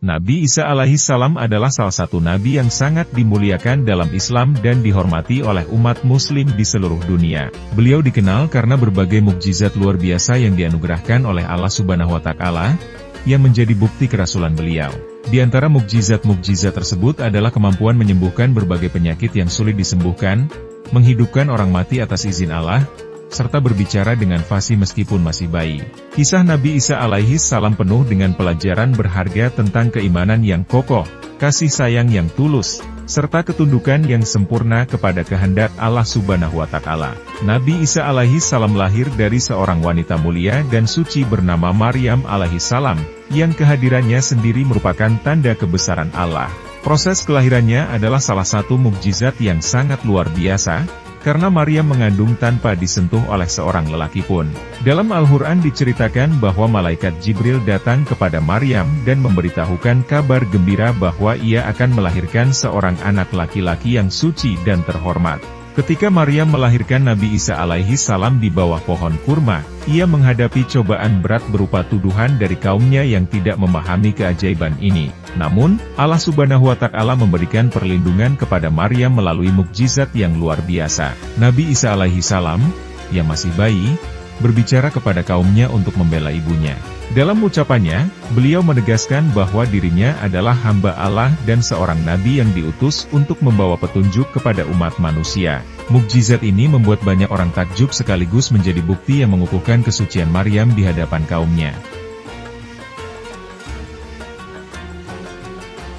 Nabi Isa alaihi salam adalah salah satu nabi yang sangat dimuliakan dalam Islam dan dihormati oleh umat muslim di seluruh dunia. Beliau dikenal karena berbagai mukjizat luar biasa yang dianugerahkan oleh Allah Subhanahu wa Ta'ala, yang menjadi bukti kerasulan beliau. Di antara mukjizat-mukjizat tersebut adalah kemampuan menyembuhkan berbagai penyakit yang sulit disembuhkan, menghidupkan orang mati atas izin Allah, serta berbicara dengan fasih meskipun masih bayi. Kisah Nabi Isa alaihi salam penuh dengan pelajaran berharga tentang keimanan yang kokoh, kasih sayang yang tulus, serta ketundukan yang sempurna kepada kehendak Allah Subhanahu wa Ta'ala. Nabi Isa alaihi salam lahir dari seorang wanita mulia dan suci bernama Maryam alaihi salam, yang kehadirannya sendiri merupakan tanda kebesaran Allah. Proses kelahirannya adalah salah satu mukjizat yang sangat luar biasa, karena Maryam mengandung tanpa disentuh oleh seorang lelaki pun. Dalam Al-Quran diceritakan bahwa malaikat Jibril datang kepada Maryam dan memberitahukan kabar gembira bahwa ia akan melahirkan seorang anak laki-laki yang suci dan terhormat. Ketika Maryam melahirkan Nabi Isa alaihi salam di bawah pohon kurma, ia menghadapi cobaan berat berupa tuduhan dari kaumnya yang tidak memahami keajaiban ini. Namun, Allah Subhanahu wa Ta'ala memberikan perlindungan kepada Maryam melalui mukjizat yang luar biasa. Nabi Isa alaihi salam, yang masih bayi, berbicara kepada kaumnya untuk membela ibunya. Dalam ucapannya, beliau menegaskan bahwa dirinya adalah hamba Allah dan seorang nabi yang diutus untuk membawa petunjuk kepada umat manusia. Mukjizat ini membuat banyak orang takjub sekaligus menjadi bukti yang mengukuhkan kesucian Maryam di hadapan kaumnya.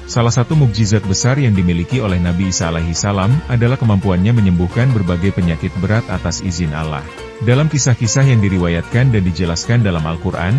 Salah satu mukjizat besar yang dimiliki oleh Nabi Isa alaihi salam adalah kemampuannya menyembuhkan berbagai penyakit berat atas izin Allah. Dalam kisah-kisah yang diriwayatkan dan dijelaskan dalam Al-Quran,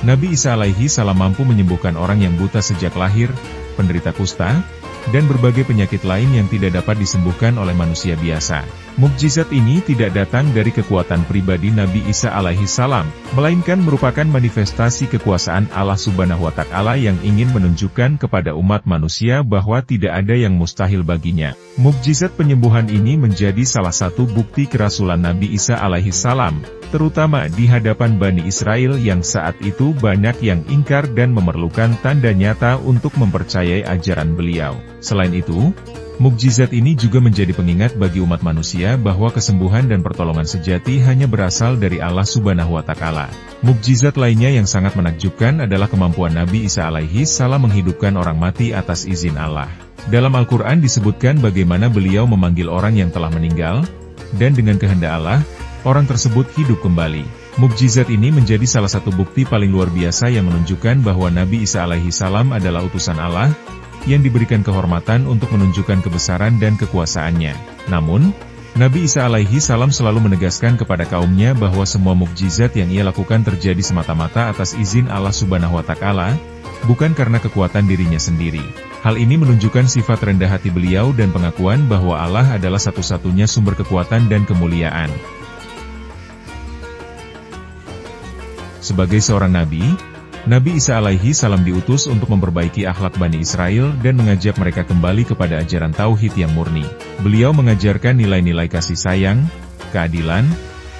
Nabi Isa alaihi salam mampu menyembuhkan orang yang buta sejak lahir, penderita kusta, dan berbagai penyakit lain yang tidak dapat disembuhkan oleh manusia biasa. Mukjizat ini tidak datang dari kekuatan pribadi Nabi Isa alaihi salam, melainkan merupakan manifestasi kekuasaan Allah Subhanahu wa Ta'ala yang ingin menunjukkan kepada umat manusia bahwa tidak ada yang mustahil baginya. Mukjizat penyembuhan ini menjadi salah satu bukti kerasulan Nabi Isa alaihi salam, terutama di hadapan Bani Israel yang saat itu banyak yang ingkar dan memerlukan tanda nyata untuk mempercayai ajaran beliau. Selain itu, mukjizat ini juga menjadi pengingat bagi umat manusia bahwa kesembuhan dan pertolongan sejati hanya berasal dari Allah Subhanahu wa Ta'ala. Mukjizat lainnya yang sangat menakjubkan adalah kemampuan Nabi Isa alaihi salam menghidupkan orang mati atas izin Allah. Dalam Al-Quran disebutkan bagaimana beliau memanggil orang yang telah meninggal, dan dengan kehendak Allah, orang tersebut hidup kembali. Mukjizat ini menjadi salah satu bukti paling luar biasa yang menunjukkan bahwa Nabi Isa alaihi salam adalah utusan Allah, yang diberikan kehormatan untuk menunjukkan kebesaran dan kekuasaannya. Namun, Nabi Isa alaihi salam selalu menegaskan kepada kaumnya bahwa semua mukjizat yang ia lakukan terjadi semata-mata atas izin Allah Subhanahu wa Ta'ala, bukan karena kekuatan dirinya sendiri. Hal ini menunjukkan sifat rendah hati beliau dan pengakuan bahwa Allah adalah satu-satunya sumber kekuatan dan kemuliaan. Sebagai seorang nabi, Nabi Isa alaihi salam diutus untuk memperbaiki akhlak Bani Israel dan mengajak mereka kembali kepada ajaran tauhid yang murni. Beliau mengajarkan nilai-nilai kasih sayang, keadilan,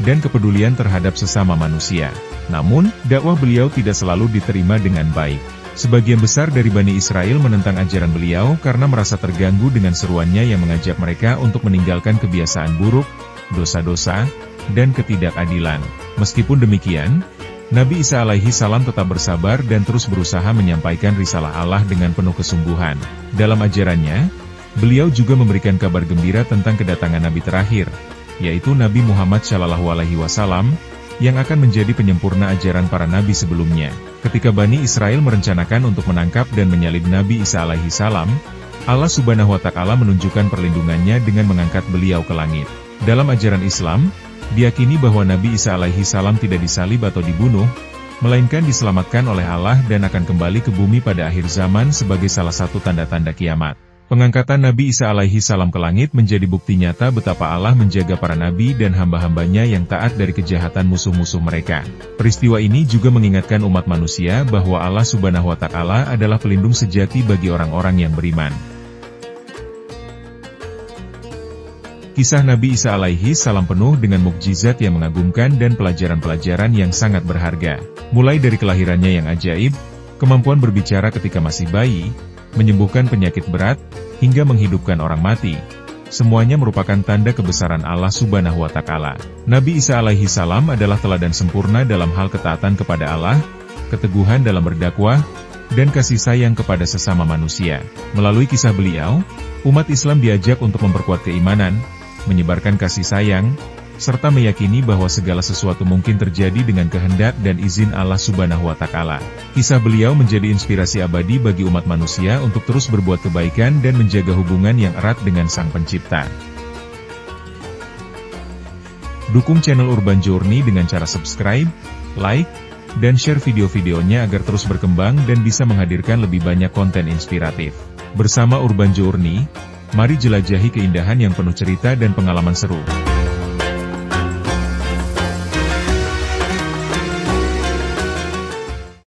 dan kepedulian terhadap sesama manusia. Namun, dakwah beliau tidak selalu diterima dengan baik. Sebagian besar dari Bani Israel menentang ajaran beliau karena merasa terganggu dengan seruannya yang mengajak mereka untuk meninggalkan kebiasaan buruk, dosa-dosa, dan ketidakadilan. Meskipun demikian, Nabi Isa alaihi salam tetap bersabar dan terus berusaha menyampaikan risalah Allah dengan penuh kesungguhan. Dalam ajarannya, beliau juga memberikan kabar gembira tentang kedatangan Nabi terakhir, yaitu Nabi Muhammad SAW, yang akan menjadi penyempurna ajaran para nabi sebelumnya. Ketika Bani Israel merencanakan untuk menangkap dan menyalib Nabi Isa alaihi salam, Allah Subhanahu wa Ta'ala menunjukkan perlindungannya dengan mengangkat beliau ke langit. Dalam ajaran Islam, diyakini bahwa Nabi Isa alaihi salam tidak disalib atau dibunuh, melainkan diselamatkan oleh Allah dan akan kembali ke bumi pada akhir zaman sebagai salah satu tanda-tanda kiamat. Pengangkatan Nabi Isa alaihi salam ke langit menjadi bukti nyata betapa Allah menjaga para nabi dan hamba-hambanya yang taat dari kejahatan musuh-musuh mereka. Peristiwa ini juga mengingatkan umat manusia bahwa Allah Subhanahu wa Ta'ala adalah pelindung sejati bagi orang-orang yang beriman. Kisah Nabi Isa alaihi salam penuh dengan mukjizat yang mengagumkan dan pelajaran-pelajaran yang sangat berharga. Mulai dari kelahirannya yang ajaib, kemampuan berbicara ketika masih bayi, menyembuhkan penyakit berat, hingga menghidupkan orang mati. Semuanya merupakan tanda kebesaran Allah Subhanahu wa Ta'ala. Nabi Isa alaihi salam adalah teladan sempurna dalam hal ketaatan kepada Allah, keteguhan dalam berdakwah, dan kasih sayang kepada sesama manusia. Melalui kisah beliau, umat Islam diajak untuk memperkuat keimanan, menyebarkan kasih sayang, serta meyakini bahwa segala sesuatu mungkin terjadi dengan kehendak dan izin Allah Subhanahu wa Ta'ala. Kisah beliau menjadi inspirasi abadi bagi umat manusia untuk terus berbuat kebaikan dan menjaga hubungan yang erat dengan Sang Pencipta. Dukung channel Urban Journey dengan cara subscribe, like, dan share video-videonya agar terus berkembang dan bisa menghadirkan lebih banyak konten inspiratif. Bersama Urban Journey, mari jelajahi keindahan yang penuh cerita dan pengalaman seru.